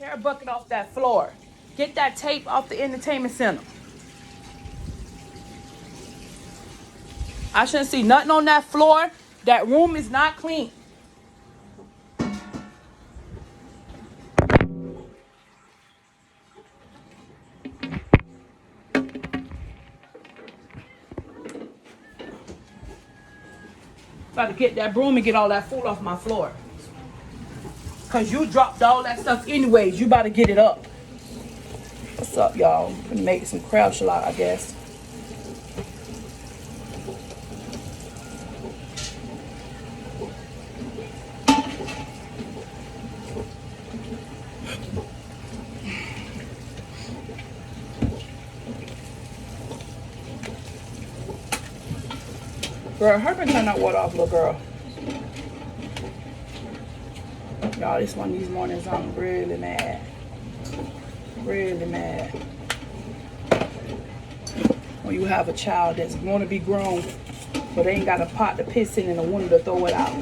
Tear a bucket off that floor. Get that tape off the entertainment center. I shouldn't see nothing on that floor. That room is not clean. Got to get that broom and get all that food off my floor. Because you dropped all that stuff anyways. You about to get it up. What's up, y'all? Gonna make some crab shallot, I guess. Girl, hurry turn that water off, little girl. Y'all, this one of these mornings I'm really mad. Really mad. When you have a child that's want to be grown, but they ain't got a pot to piss in and a woman to throw it out.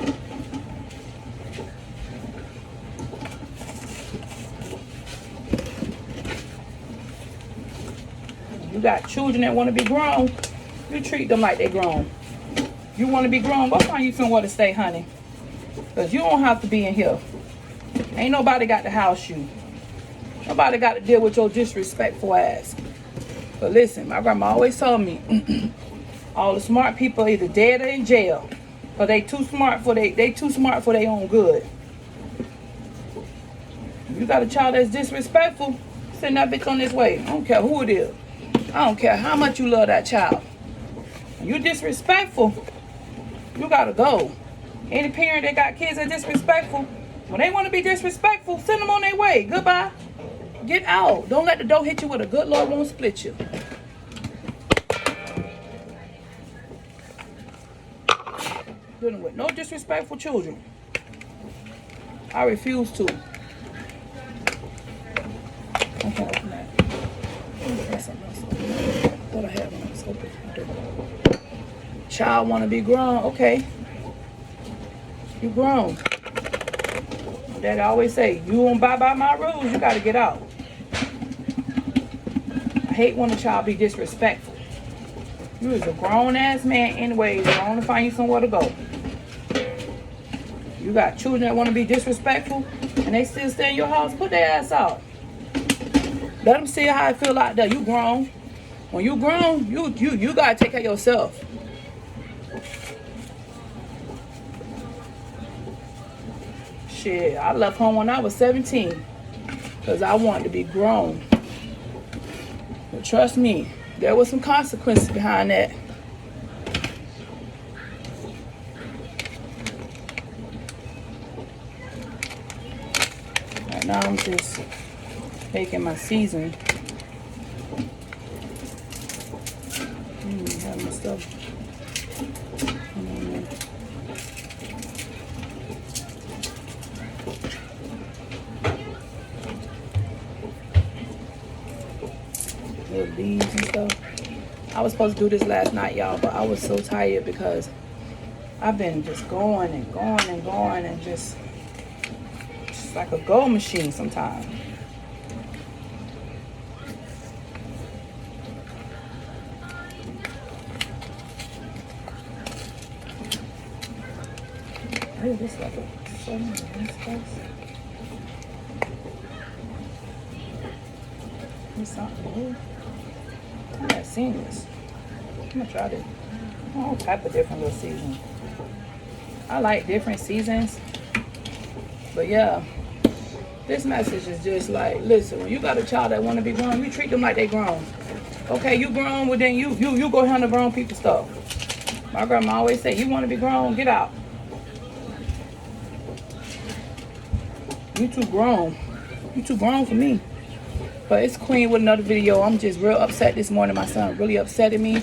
You got children that want to be grown, you treat them like they grown. You want to be grown, go find you somewhere to stay, honey. Because you don't have to be in here. Ain't nobody got to house you. Nobody got to deal with your disrespectful ass. But listen, my grandma always told me, all the smart people are either dead or in jail. But they too smart for their own good. You got a child that's disrespectful, send that bitch on this way. I don't care who it is. I don't care how much you love that child. When you disrespectful, you gotta go. Any parent that got kids that disrespectful, when they want to be disrespectful, send them on their way. Goodbye. Get out. Don't let the door hit you with a good Lord won't split you. Dealing with no disrespectful children. I refuse to. I can't open that. That's something else. I thought I had one that was open. Child want to be grown. Okay. You grown. Daddy always say, you won't abide by my rules, you got to get out. I hate when a child be disrespectful. You is a grown-ass man anyways. I want to find you somewhere to go. You got children that want to be disrespectful and they still stay in your house, put their ass out. Let them see how it feel like that. You grown. When you grown, you got to take care of yourself. Shit, I left home when I was 17 because I wanted to be grown. But trust me, there was some consequences behind that. Right now I'm just making my season. Have my stuff. Little leaves and stuff. I was supposed to do this last night, y'all, but I was so tired because I've been just going and going and going and just like a gold machine sometimes. Hey, this like a seven this place. It's something new. I haven't seen this. I'm gonna try this. All type of different little seasons. I like different seasons. But yeah, this message is just like, listen, when you got a child that want to be grown, you treat them like they grown. Okay, you grown, well then you go handle grown people stuff. My grandma always say, you want to be grown, get out. You too grown. You too grown for me. But it's Queen with another video. I'm just real upset this morning. My son really upset at me.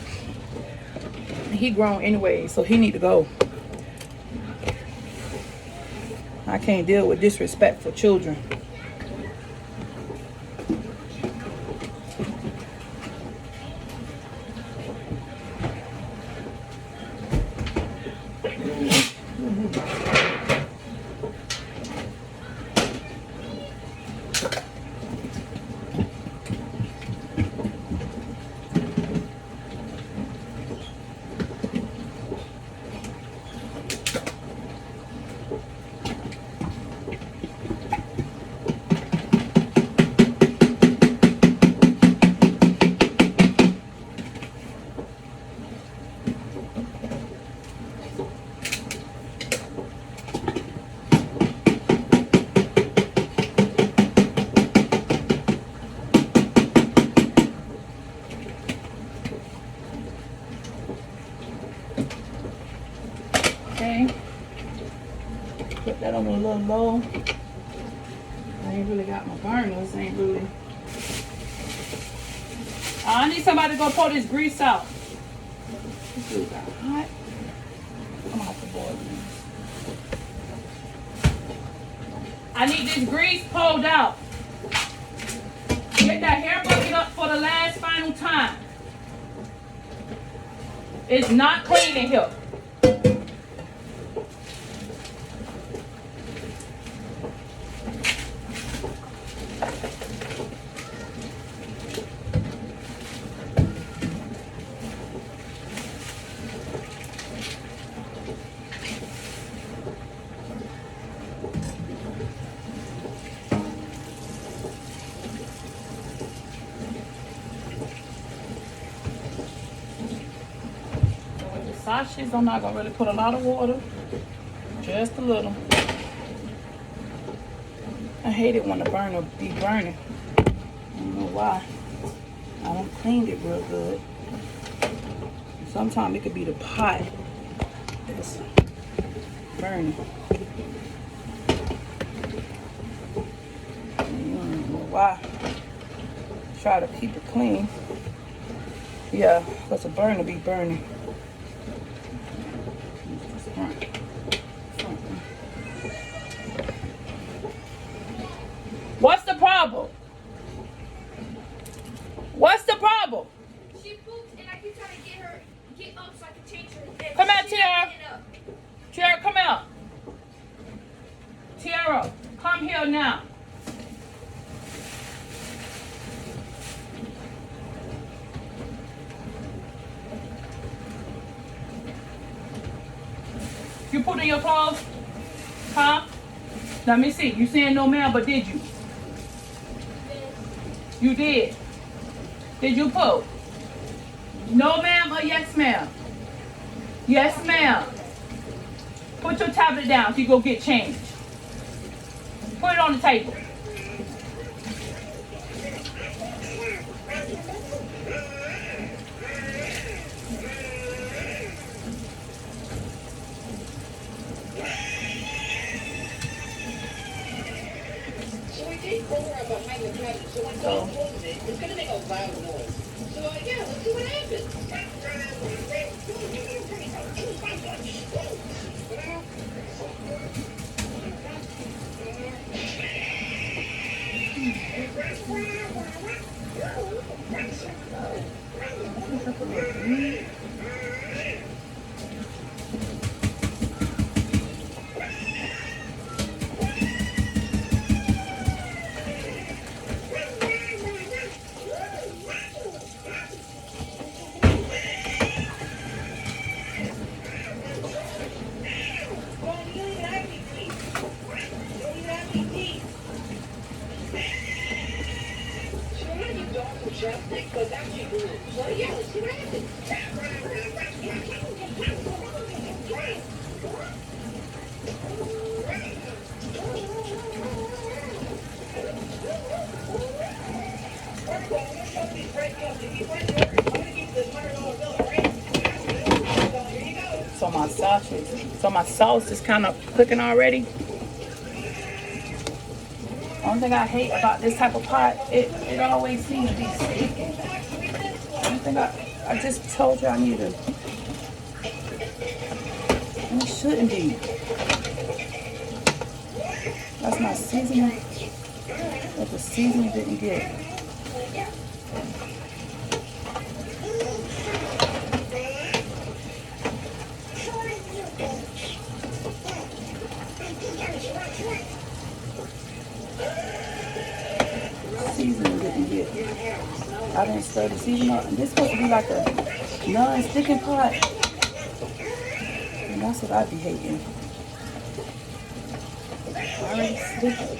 He grown anyway, so he need to go. I can't deal with disrespectful children. Okay. Put that on a little low. I ain't really got my burners. Ain't really. I need somebody to go pour this grease out. This food got hot. I'm off the board. I need this grease pulled out. Get that hair bucket up for the last final time. It's not clean in here. Sachets, I'm not gonna really put a lot of water, just a little. I hate it when the burner be burning. I don't know why. I don't clean it real good. Sometimes it could be the pot that's burning. I don't know why. Try to keep it clean. Yeah, because the burner be burning. What's the problem? What's the problem? She pooped and I keep trying to get up so I can change her bed. Come out, Tiara. Tiara, come out. Tiara, come here now. You put in your clothes? Huh? Let me see. You saying no ma'am, but did you? You did. Did you poop? No ma'am or yes ma'am? Yes ma'am. Put your tablet down so you go get changed. Put it on the table. So, it's going to make a loud noise. So, yeah, let's see what happens. So my sauce is kind of cooking already. Only thing I hate about this type of pot, it always seems to be sticking. One thing I just told you I need to. And it shouldn't be. That's my seasoning. But the seasoning didn't get. I didn't stir the seasoning up. And this supposed to be like a non-sticking pot. And that's what I be hating. Already sticking.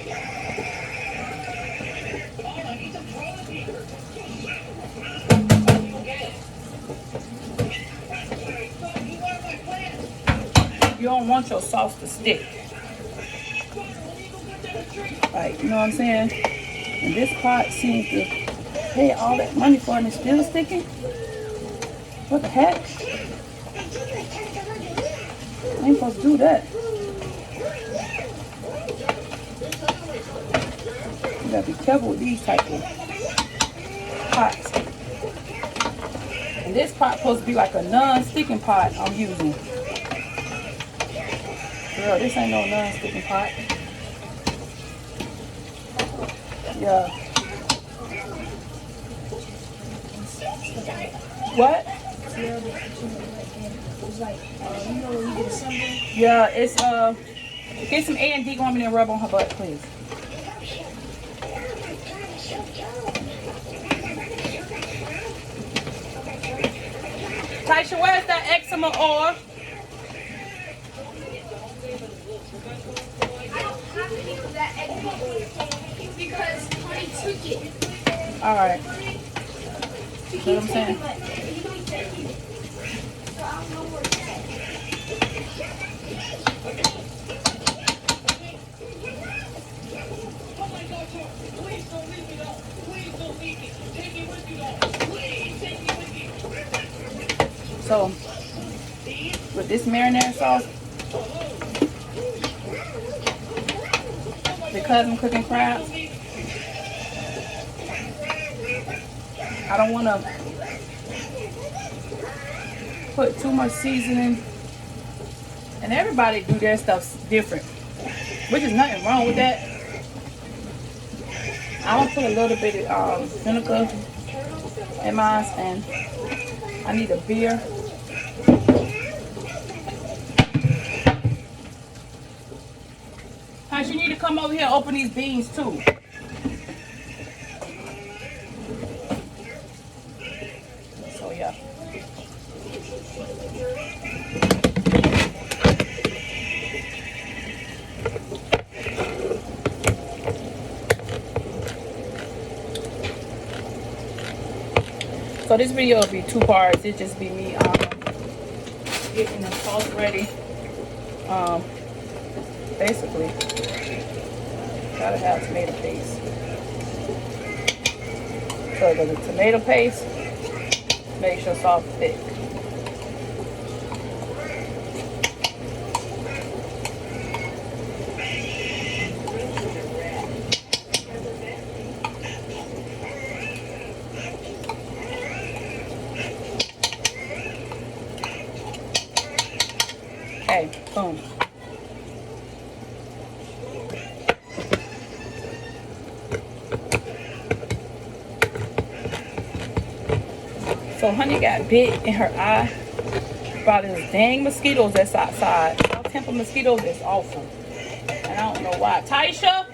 You don't want your sauce to stick. Like, you know what I'm saying? And this pot seems to pay all that money for it and it's still sticking? What the heck? ain't supposed to do that. You gotta be careful with these type of pots. And this pot supposed to be like a non-sticking pot I'm using. Girl, this ain't no non-sticking pot. Yeah. What? Yeah, it's get some A&D going and rub on her butt, please. Taisha, where's that eczema oil? Because Honey took it. All right. She What I'm keeps saying. taking it. So I don't know where it's at. So, with this marinara sauce, because I'm cooking crabs, I don't want to put too much seasoning. And everybody do their stuff different, which is nothing wrong with that. I'm gonna put a little bit of vinegar in mine, and I need a beer. Hush, you need to come over here and open these beans too. So yeah. So this video will be 2 parts. It just be me getting the sauce ready. Basically, gotta have tomato paste. So the tomato paste makes your sauce thick. Okay, boom. So Honey got bit in her eye by those dang mosquitoes that's outside. South Temple mosquitoes is awful. And I don't know why. Taisha?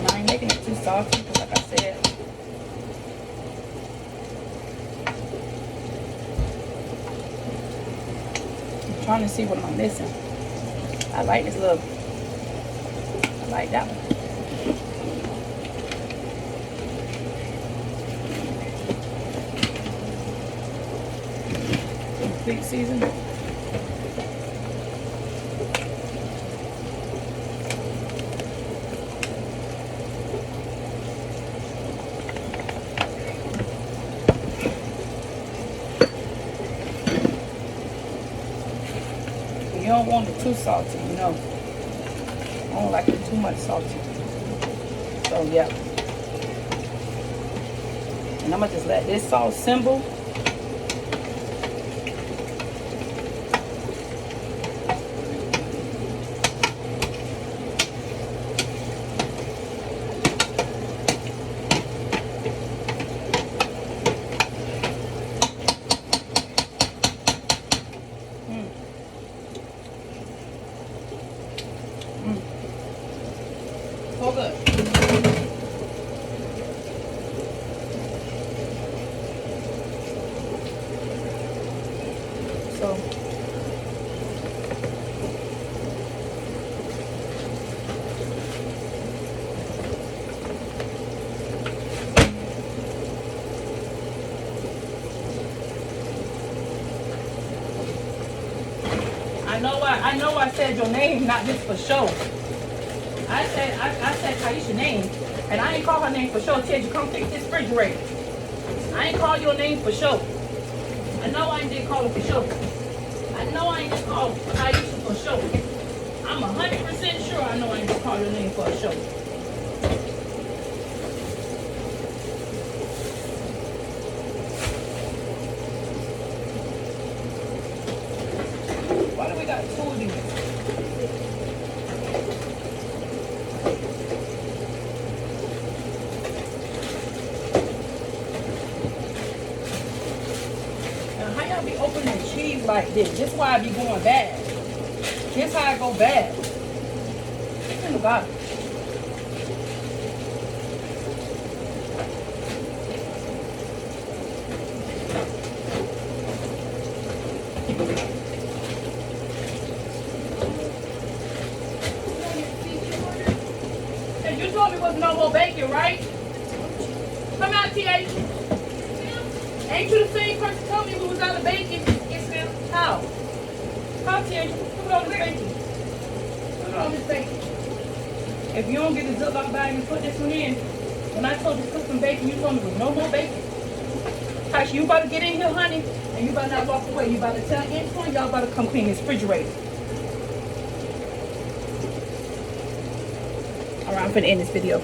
I ain't making it too salty because like I said, I'm trying to see what I'm missing. I like this little, I like that one. Complete season. You don't want it too salty, you know. I don't like it too much salty. So yeah. And I'm gonna just let this sauce simmer. So good. I know I said your name, not just for show. I said Kaisha's name, and I ain't call her name for show. Ted, you come fix this refrigerator. I ain't call your name for show. I know I ain't did call her for show. I know I ain't just called Kaisha for show. I'm 100% sure I know I ain't just call your name for a show. Why do we got two of these? Now, how y'all be opening cheese like this? This is why I be going bad. This how I go bad. Oh God. Hey, you told me was no more bacon, right? Come out, T.A. Ain't you the same person told me we was out of bacon? Yes, ma'am. How? How, T.A.? Put it on this bacon. Put it on this bacon. If you don't get the Ziploc bag and put this one in, when I told you to put some bacon, you told me there was no more bacon. Tasha, you about to get in here, honey, and you about to not walk away. You about to tell Antoine, y'all about to come clean this refrigerator. All right, I'm finna end this video.